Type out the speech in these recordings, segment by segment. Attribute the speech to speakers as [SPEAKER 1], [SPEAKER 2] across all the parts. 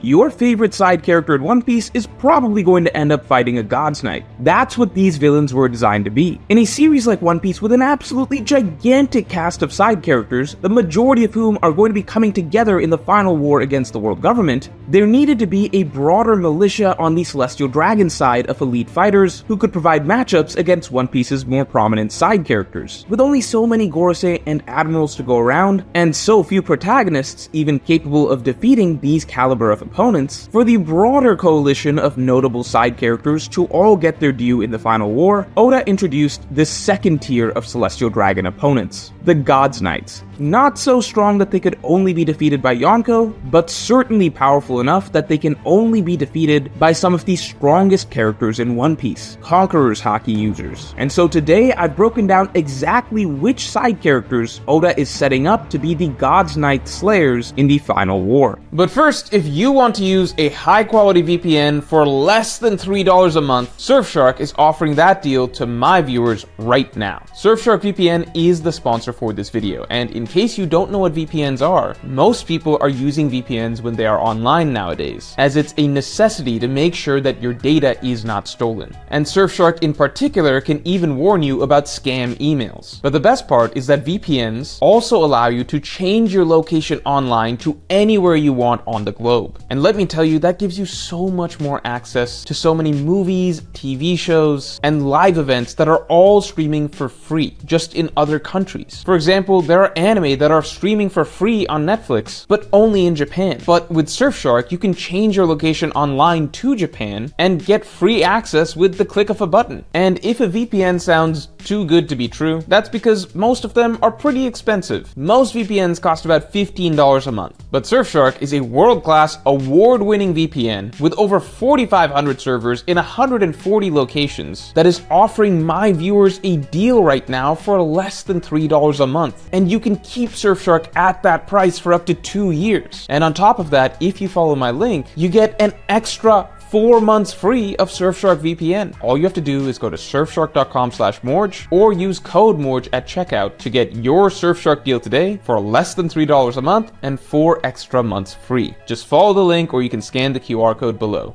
[SPEAKER 1] your favorite side character in One Piece is probably going to end up fighting a God's Knight. That's what these villains were designed to be. In a series like One Piece with an absolutely gigantic cast of side characters, the majority of whom are going to be coming together in the final war against the world government, there needed to be a broader militia on the Celestial Dragon side of elite fighters who could provide matchups against One Piece's more prominent side characters. With only so many Gorosei and Admirals to go around, and so few protagonists even capable of defeating these caliber of opponents, for the broader coalition of notable side characters to all get their due in the final war, Oda introduced this second tier of Celestial Dragon opponents, the God's Knights. Not so strong that they could only be defeated by Yonko, but certainly powerful enough that they can only be defeated by some of the strongest characters in One Piece, Conqueror's Haki users. And so today I've broken down exactly which side characters Oda is setting up to be the God's Knight Slayers in the final war.
[SPEAKER 2] But first, if you want to use a high quality VPN for less than $3 a month, Surfshark is offering that deal to my viewers right now. Surfshark VPN is the sponsor for this video, and in case you don't know what VPNs are, most people are using VPNs when they are online nowadays, as it's a necessity to make sure that your data is not stolen. And Surfshark in particular can even warn you about scam emails. But the best part is that VPNs also allow you to change your location online to anywhere you want on the globe. And let me tell you, that gives you so much more access to so many movies, TV shows, and live events that are all streaming for free, just in other countries. For example, there are anime that are streaming for free on Netflix, but only in Japan. But with Surfshark, you can change your location online to Japan and get free access with the click of a button. And if a VPN sounds too good to be true, that's because most of them are pretty expensive. Most VPNs cost about $15 a month. But Surfshark is a world-class, award-winning VPN with over 4,500 servers in 140 locations that is offering my viewers a deal right now for less than $3 a month. And you can keep Surfshark at that price for up to 2 years. And on top of that, if you follow my link, you get an extra 4 months free of Surfshark VPN. All you have to do is go to surfshark.com/Morge or use code Morge at checkout to get your Surfshark deal today for less than $3 a month and 4 extra months free. Just follow the link or you can scan the QR code below.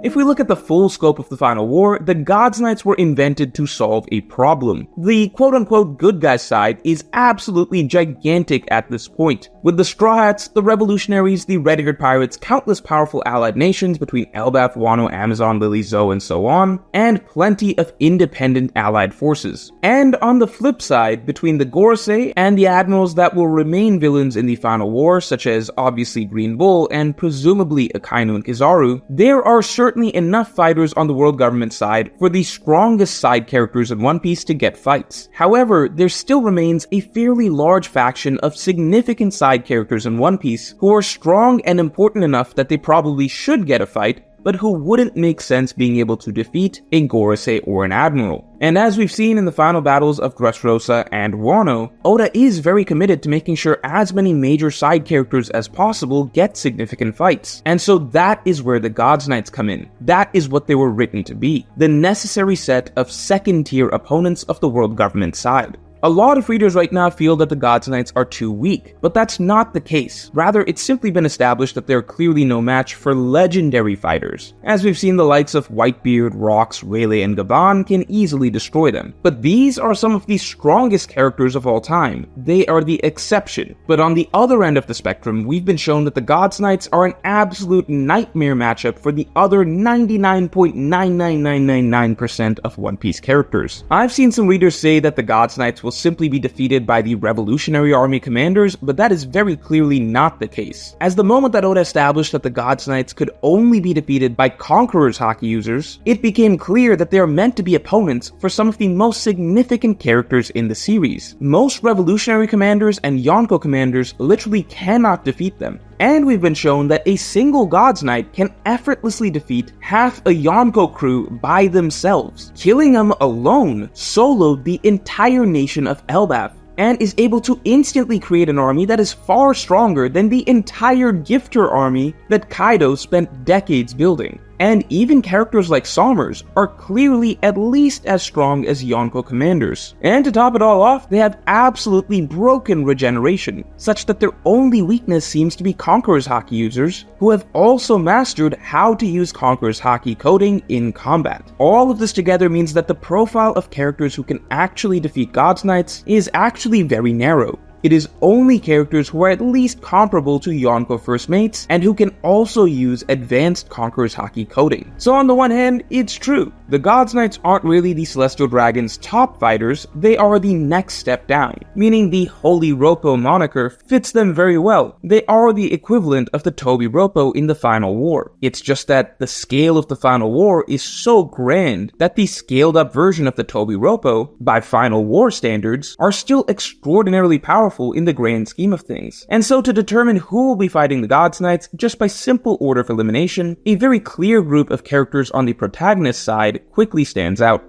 [SPEAKER 1] If we look at the full scope of the final war, the God's Knights were invented to solve a problem. The quote-unquote good guys side is absolutely gigantic at this point, with the Straw Hats, the Revolutionaries, the Red-Haired Pirates, countless powerful allied nations between Elbaf, Wano, Amazon, Lily, Zoe, and so on, and plenty of independent allied forces. And on the flip side, between the Gorosei and the admirals that will remain villains in the final war, such as obviously Green Bull and presumably Akainu and Kizaru, there are certainly enough fighters on the world government side for the strongest side characters in One Piece to get fights. However, there still remains a fairly large faction of significant side characters in One Piece who are strong and important enough that they probably should get a fight, but who wouldn't make sense being able to defeat a Gorosei or an Admiral. And as we've seen in the final battles of Dressrosa and Wano, Oda is very committed to making sure as many major side characters as possible get significant fights. And so that is where the God's Knights come in. That is what they were written to be. The necessary set of second-tier opponents of the world government side. A lot of readers right now feel that the God's Knights are too weak, but that's not the case. Rather, it's simply been established that they're clearly no match for legendary fighters. As we've seen, the likes of Whitebeard, Rox, Rayleigh, and Gaban can easily destroy them. But these are some of the strongest characters of all time. They are the exception. But on the other end of the spectrum, we've been shown that the God's Knights are an absolute nightmare matchup for the other 99.99999% of One Piece characters. I've seen some readers say that the God's Knights will simply be defeated by the Revolutionary Army commanders, but that is very clearly not the case. As the moment that Oda established that the God's Knights could only be defeated by Conqueror's Haki users, it became clear that they are meant to be opponents for some of the most significant characters in the series. Most Revolutionary commanders and Yonko commanders literally cannot defeat them. And we've been shown that a single God's Knight can effortlessly defeat half a Yonko crew by themselves. Killing them alone soloed the entire nation of Elbaf, and is able to instantly create an army that is far stronger than the entire Gifter army that Kaido spent decades building. And even characters like Sommers are clearly at least as strong as Yonko commanders. And to top it all off, they have absolutely broken regeneration, such that their only weakness seems to be Conqueror's Haki users, who have also mastered how to use Conqueror's Haki coding in combat. All of this together means that the profile of characters who can actually defeat God's Knights is actually very narrow. It is only characters who are at least comparable to Yonko First Mates and who can also use advanced Conqueror's Haki coding. So on the one hand, it's true. The God's Knights aren't really the Celestial Dragon's top fighters, they are the next step down, meaning the Holy Roppo moniker fits them very well. They are the equivalent of the Tobi Roppo in the Final War. It's just that the scale of the Final War is so grand that the scaled up version of the Tobi Roppo, by Final War standards, are still extraordinarily powerful in the grand scheme of things. And so to determine who will be fighting the God's Knights just by simple order of elimination, a very clear group of characters on the protagonist side quickly stands out.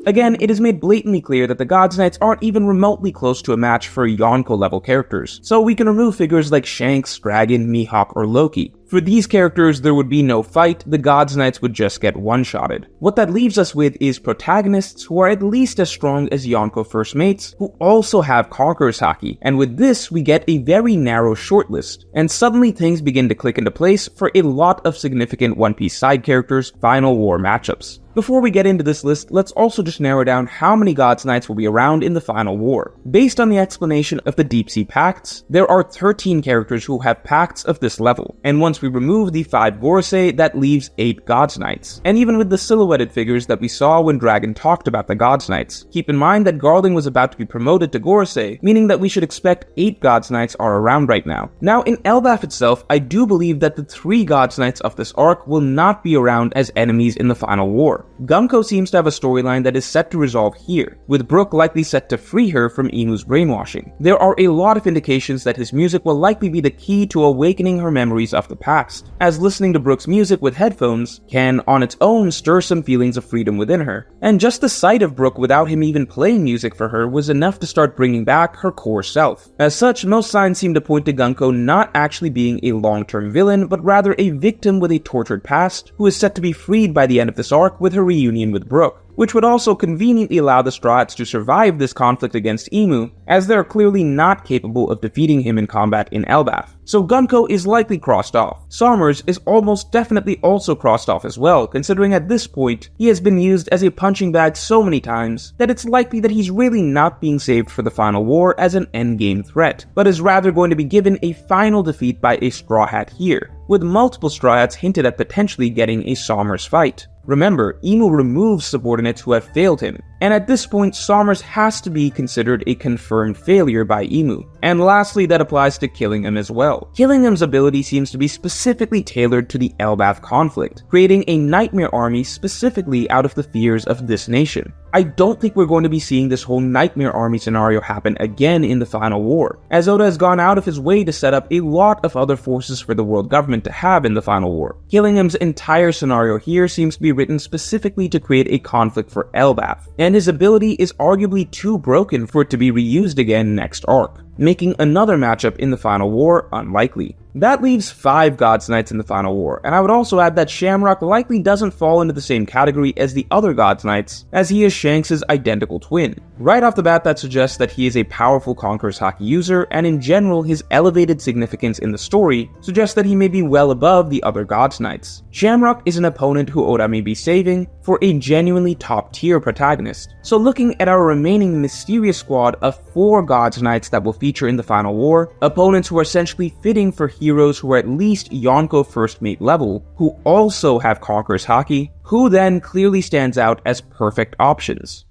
[SPEAKER 1] Again, it is made blatantly clear that the God's Knights aren't even remotely close to a match for Yonko level characters, so we can remove figures like Shanks, Dragon, Mihawk, or Loki. For these characters, there would be no fight, the God's Knights would just get one-shotted. What that leaves us with is protagonists who are at least as strong as Yonko First Mates, who also have Conqueror's Haki, and with this, we get a very narrow shortlist, and suddenly things begin to click into place for a lot of significant One Piece side characters' Final War matchups. Before we get into this list, let's also just narrow down how many God's Knights will be around in the Final War. Based on the explanation of the Deep Sea Pacts, there are 13 characters who have pacts of this level, and once we remove the 5 Gorosei, that leaves 8 God's Knights. And even with the silhouetted figures that we saw when Dragon talked about the God's Knights, keep in mind that Garling was about to be promoted to Gorosei, meaning that we should expect 8 God's Knights are around right now. Now, in Elbaf itself, I do believe that the 3 God's Knights of this arc will not be around as enemies in the Final War. Gunko seems to have a storyline that is set to resolve here, with Brook likely set to free her from Imu's brainwashing. There are a lot of indications that his music will likely be the key to awakening her memories of the past, as listening to Brook's music with headphones can, on its own, stir some feelings of freedom within her. And just the sight of Brook without him even playing music for her was enough to start bringing back her core self. As such, most signs seem to point to Gunko not actually being a long-term villain, but rather a victim with a tortured past, who is set to be freed by the end of this arc with her reunion with Brook, which would also conveniently allow the Straw Hats to survive this conflict against Imu, as they are clearly not capable of defeating him in combat in Elbaf. So Gunko is likely crossed off. Sommers is almost definitely also crossed off as well, considering at this point, he has been used as a punching bag so many times that it's likely that he's really not being saved for the Final War as an endgame threat, but is rather going to be given a final defeat by a Straw Hat here, with multiple Straw Hats hinted at potentially getting a Sommers fight. Remember, Imu removes subordinates who have failed him, and at this point, Sommers has to be considered a confirmed failure by Imu. And lastly, that applies to Killingham as well. Killingham's ability seems to be specifically tailored to the Elbaf conflict, creating a nightmare army specifically out of the fears of this nation. I don't think we're going to be seeing this whole nightmare army scenario happen again in the Final War, as Oda has gone out of his way to set up a lot of other forces for the world government to have in the Final War. Killingham's entire scenario here seems to be written specifically to create a conflict for Elbaf, and his ability is arguably too broken for it to be reused again next arc, making another matchup in the Final War unlikely. That leaves 5 God's Knights in the Final War, and I would also add that Shamrock likely doesn't fall into the same category as the other God's Knights, as he is Shanks' identical twin. Right off the bat, that suggests that he is a powerful Conqueror's Haki user, and in general, his elevated significance in the story suggests that he may be well above the other God's Knights. Shamrock is an opponent who Oda may be saving for a genuinely top-tier protagonist. So looking at our remaining mysterious squad of 4 God's Knights that will feature in the Final War, opponents who are essentially fitting for heroes who are at least Yonko First Mate level, who also have Conqueror's Haki, who then clearly stands out as perfect options.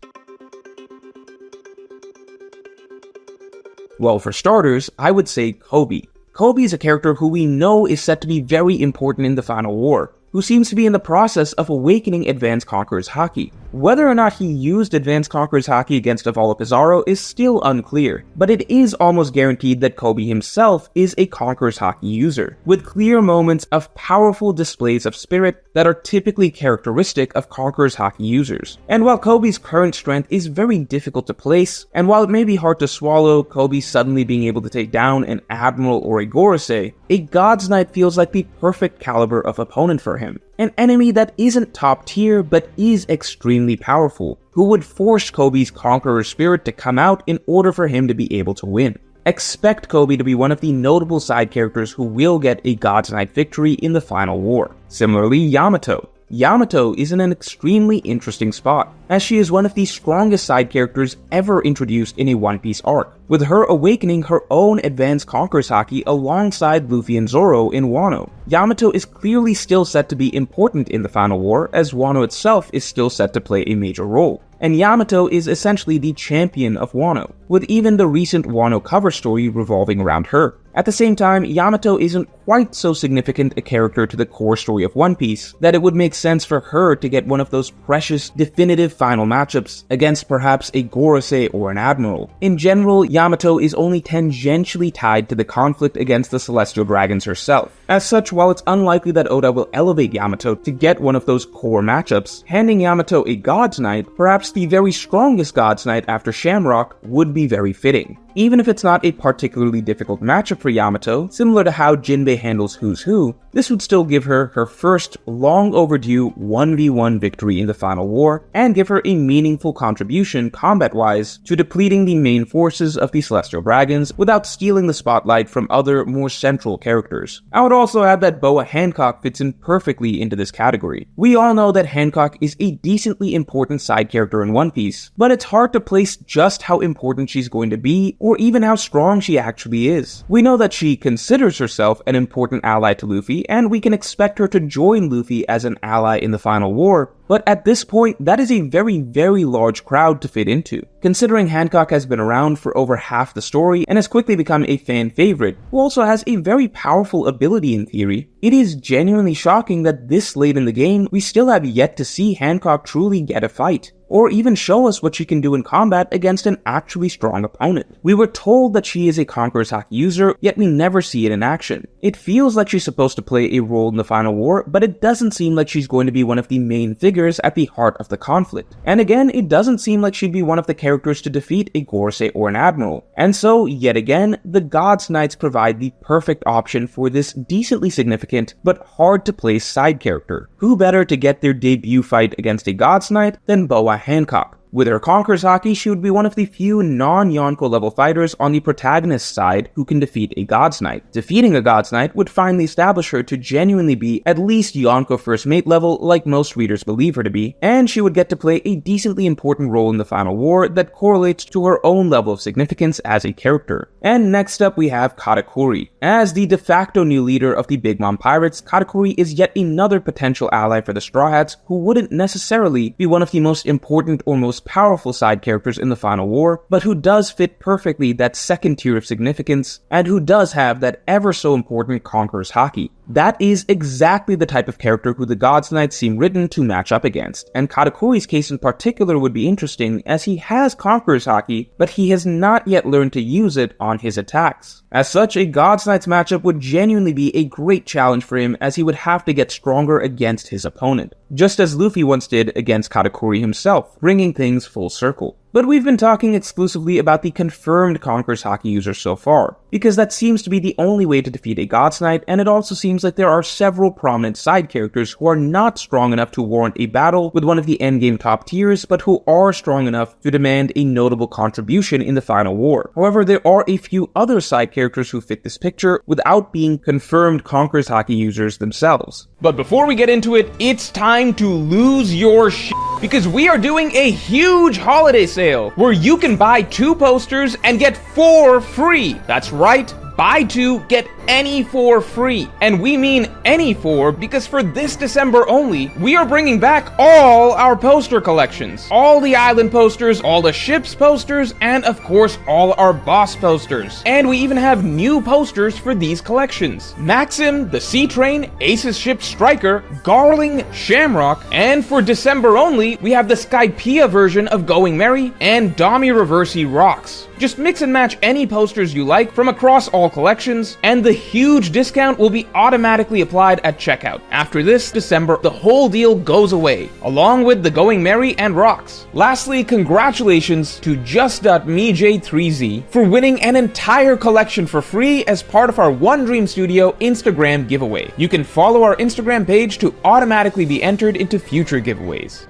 [SPEAKER 1] Well, for starters, I would say Koby. Koby is a character who we know is set to be very important in the Final War, who seems to be in the process of awakening Advanced Conqueror's Haki. Whether or not he used Advanced Conqueror's Haki against Avala Pizarro is still unclear, but it is almost guaranteed that Koby himself is a Conqueror's Haki user, with clear moments of powerful displays of spirit that are typically characteristic of Conqueror's Haki users. And while Koby's current strength is very difficult to place, and while it may be hard to swallow Koby suddenly being able to take down an Admiral or a Gorosei, a God's Knight feels like the perfect caliber of opponent for him. An enemy that isn't top tier but is extremely powerful, who would force Koby's Conqueror spirit to come out in order for him to be able to win. Expect Koby to be one of the notable side characters who will get a God's Knight victory in the final war. Similarly, Yamato. Yamato is in an extremely interesting spot, as she is one of the strongest side characters ever introduced in a One Piece arc, with her awakening her own Advanced Conqueror's Haki alongside Luffy and Zoro in Wano. Yamato is clearly still set to be important in the final war, as Wano itself is still set to play a major role. And Yamato is essentially the champion of Wano, with even the recent Wano cover story revolving around her. At the same time, Yamato isn't quite so significant a character to the core story of One Piece that it would make sense for her to get one of those precious, definitive final matchups against perhaps a Gorosei or an Admiral. In general, Yamato is only tangentially tied to the conflict against the Celestial Dragons herself. As such, while it's unlikely that Oda will elevate Yamato to get one of those core matchups, handing Yamato a God's Knight, perhaps the very strongest God's Knight after Shamrock, would be very fitting. Even if it's not a particularly difficult matchup for Yamato, similar to how Jinbei handles Who's Who, this would still give her her first long overdue 1v1 victory in the final war, and give her a meaningful contribution combat-wise to depleting the main forces of the Celestial Dragons without stealing the spotlight from other more central characters. I would also add that Boa Hancock fits in perfectly into this category. We all know that Hancock is a decently important side character in One Piece, but it's hard to place just how important she's going to be, or even how strong she actually is. We know that she considers herself an important ally to Luffy, and we can expect her to join Luffy as an ally in the final war, but at this point, that is a very, very large crowd to fit into. Considering Hancock has been around for over half the story and has quickly become a fan favorite, who also has a very powerful ability in theory, it is genuinely shocking that this late in the game, we still have yet to see Hancock truly get a fight, or even show us what she can do in combat against an actually strong opponent. We were told that she is a Conqueror's Haki user, yet we never see it in action. It feels like she's supposed to play a role in the final war, but it doesn't seem like she's going to be one of the main figures at the heart of the conflict. And again, it doesn't seem like she'd be one of the characters to defeat a Gorosei or an Admiral. And so, yet again, the God's Knights provide the perfect option for this decently significant, but hard to place side character. Who better to get their debut fight against a God's Knight than Boa Hancock? With her Conqueror's Haki, she would be one of the few non-Yonko level fighters on the protagonist's side who can defeat a God's Knight. Defeating a God's Knight would finally establish her to genuinely be at least Yonko First Mate level like most readers believe her to be, and she would get to play a decently important role in the final war that correlates to her own level of significance as a character. And next up we have Katakuri. As the de facto new leader of the Big Mom Pirates, Katakuri is yet another potential ally for the Straw Hats who wouldn't necessarily be one of the most important or most powerful side characters in the final war, but who does fit perfectly that second tier of significance, and who does have that ever so important Conqueror's Haki. That is exactly the type of character who the God's Knights seem written to match up against, and Katakuri's case in particular would be interesting as he has Conqueror's Haki, but he has not yet learned to use it on his attacks. As such, a God's Knights matchup would genuinely be a great challenge for him, as he would have to get stronger against his opponent, just as Luffy once did against Katakuri himself, bringing things full circle. But we've been talking exclusively about the confirmed Conqueror's Haki users so far, because that seems to be the only way to defeat a God's Knight, and it also seems like there are several prominent side characters who are not strong enough to warrant a battle with one of the endgame top tiers, but who are strong enough to demand a notable contribution in the final war. However, there are a few other side characters who fit this picture without being confirmed Conqueror's Haki users themselves.
[SPEAKER 2] But before we get into it, it's time to lose your shit, because we are doing a huge holiday sale where you can buy 2 posters and get 4 free. That's right, buy 2, get any 4 free. And we mean any 4 because for this December only, we are bringing back all our poster collections. All the island posters, all the ships posters, and of course all our boss posters. And we even have new posters for these collections. Maxim, the Sea Train, Ace's Ship Striker, Garling, Shamrock, and for December only, we have the Skypiea version of Going Merry and Dami Reversi Rocks. Just mix and match any posters you like from across all collections, and the huge discount will be automatically applied at checkout. After this December, the whole deal goes away, along with the Going Merry and Rocks. Lastly, congratulations to Just.MeJ3Z for winning an entire collection for free as part of our One Dream Studio Instagram giveaway. You can follow our Instagram page to automatically be entered into future giveaways.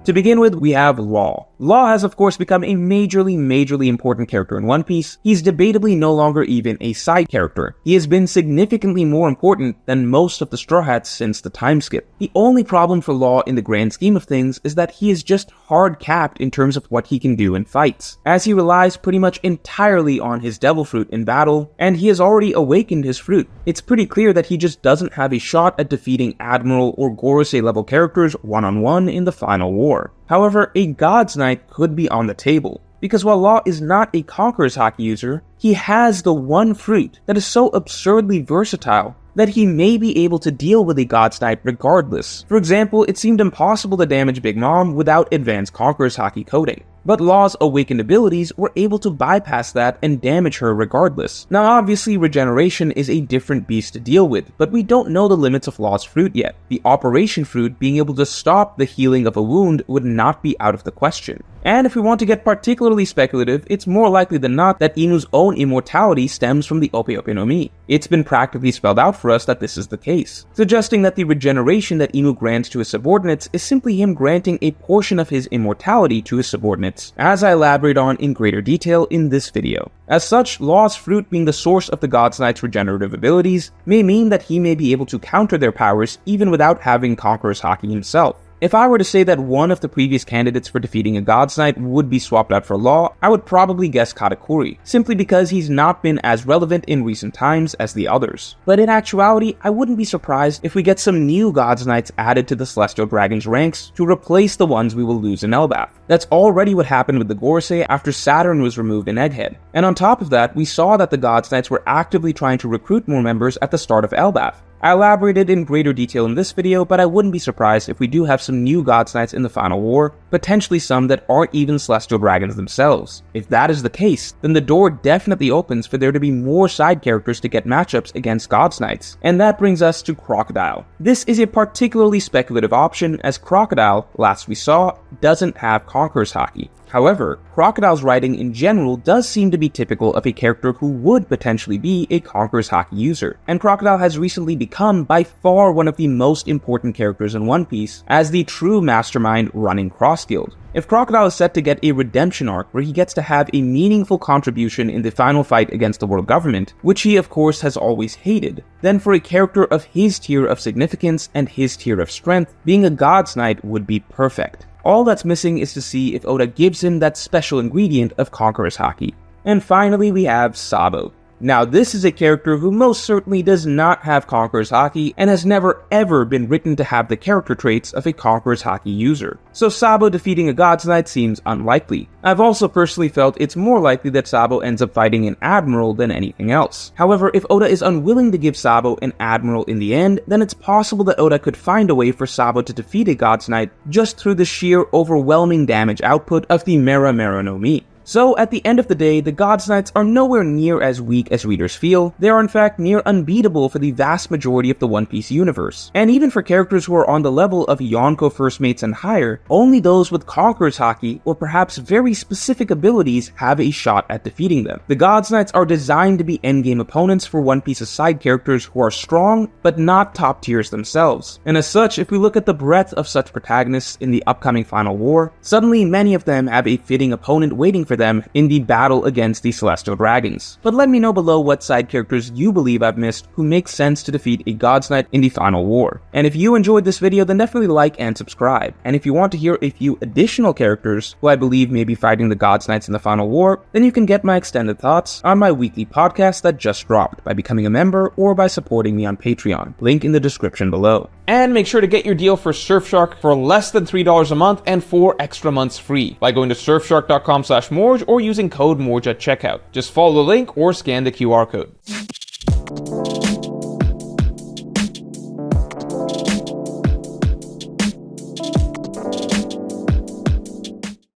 [SPEAKER 1] To begin with, we have Law. Law has of course become a majorly important character in One Piece. He's debatably no longer even a side character. He has been significantly more important than most of the Straw Hats since the time skip. The only problem for Law in the grand scheme of things is that he is just hard capped in terms of what he can do in fights, as he relies pretty much entirely on his Devil Fruit in battle, and he has already awakened his fruit. It's pretty clear that he just doesn't have a shot at defeating Admiral or Gorosei level characters one-on-one in the final war. However, a God's Knight could be on the table, because while Law is not a Conqueror's Haki user, he has the one fruit that is so absurdly versatile that he may be able to deal with a God's Knight regardless. For example, it seemed impossible to damage Big Mom without advanced Conqueror's Haki coding, but Law's awakened abilities were able to bypass that and damage her regardless. Now obviously regeneration is a different beast to deal with, but we don't know the limits of Law's fruit yet. The Operation Fruit being able to stop the healing of a wound would not be out of the question. And if we want to get particularly speculative, it's more likely than not that Inu's own immortality stems from the Ope Ope no Mi. It's been practically spelled out for us that this is the case, suggesting that the regeneration that Inu grants to his subordinates is simply him granting a portion of his immortality to his subordinates, as I elaborate on in greater detail in this video. As such, Law's fruit being the source of the God's Knight's regenerative abilities may mean that he may be able to counter their powers even without having Conqueror's Haki himself. If I were to say that one of the previous candidates for defeating a God's Knight would be swapped out for Law, I would probably guess Katakuri, simply because he's not been as relevant in recent times as the others. But in actuality, I wouldn't be surprised if we get some new God's Knights added to the Celestial Dragon's ranks to replace the ones we will lose in Elbaf. That's already what happened with the Gorosei after Saturn was removed in Egghead. And on top of that, we saw that the God's Knights were actively trying to recruit more members at the start of Elbaf. I elaborated in greater detail in this video, but I wouldn't be surprised if we do have some new God's Knights in the final war, potentially some that aren't even Celestial Dragons themselves. If that is the case, then the door definitely opens for there to be more side characters to get matchups against God's Knights. And that brings us to Crocodile. This is a particularly speculative option, as Crocodile, last we saw, doesn't have Conqueror's Haki. However, Crocodile's writing in general does seem to be typical of a character who would potentially be a Conqueror's Haki user, and Crocodile has recently become by far one of the most important characters in One Piece as the true mastermind running Cross Guild. If Crocodile is set to get a redemption arc where he gets to have a meaningful contribution in the final fight against the world government, which he of course has always hated, then for a character of his tier of significance and his tier of strength, being a God's Knight would be perfect. All that's missing is to see if Oda gives him that special ingredient of Conqueror's Haki. And finally we have Sabo. Now this is a character who most certainly does not have Conqueror's Haki and has never ever been written to have the character traits of a Conqueror's Haki user. So Sabo defeating a God's Knight seems unlikely. I've also personally felt it's more likely that Sabo ends up fighting an Admiral than anything else. However, if Oda is unwilling to give Sabo an Admiral in the end, then it's possible that Oda could find a way for Sabo to defeat a God's Knight just through the sheer overwhelming damage output of the Mera Mera no Mi. So, at the end of the day, the God's Knights are nowhere near as weak as readers feel. They are in fact near unbeatable for the vast majority of the One Piece universe. And even for characters who are on the level of Yonko First Mates and higher, only those with Conqueror's Haki, or perhaps very specific abilities, have a shot at defeating them. The God's Knights are designed to be endgame opponents for One Piece's side characters who are strong, but not top tiers themselves. And as such, if we look at the breadth of such protagonists in the upcoming final war, suddenly many of them have a fitting opponent waiting for for them in the battle against the Celestial Dragons. But let me know below what side characters you believe I've missed who make sense to defeat a God's Knight in the Final War. And if you enjoyed this video, then definitely like and subscribe. And if you want to hear a few additional characters who I believe may be fighting the God's Knights in the Final War, then you can get my extended thoughts on my weekly podcast that just dropped by becoming a member or by supporting me on Patreon. Link in the description below.
[SPEAKER 2] And make sure to get your deal for Surfshark for less than $3 a month and 4 extra months free by going to surfshark.com/Morge or using code Morge at checkout. Just follow the link or scan the QR code.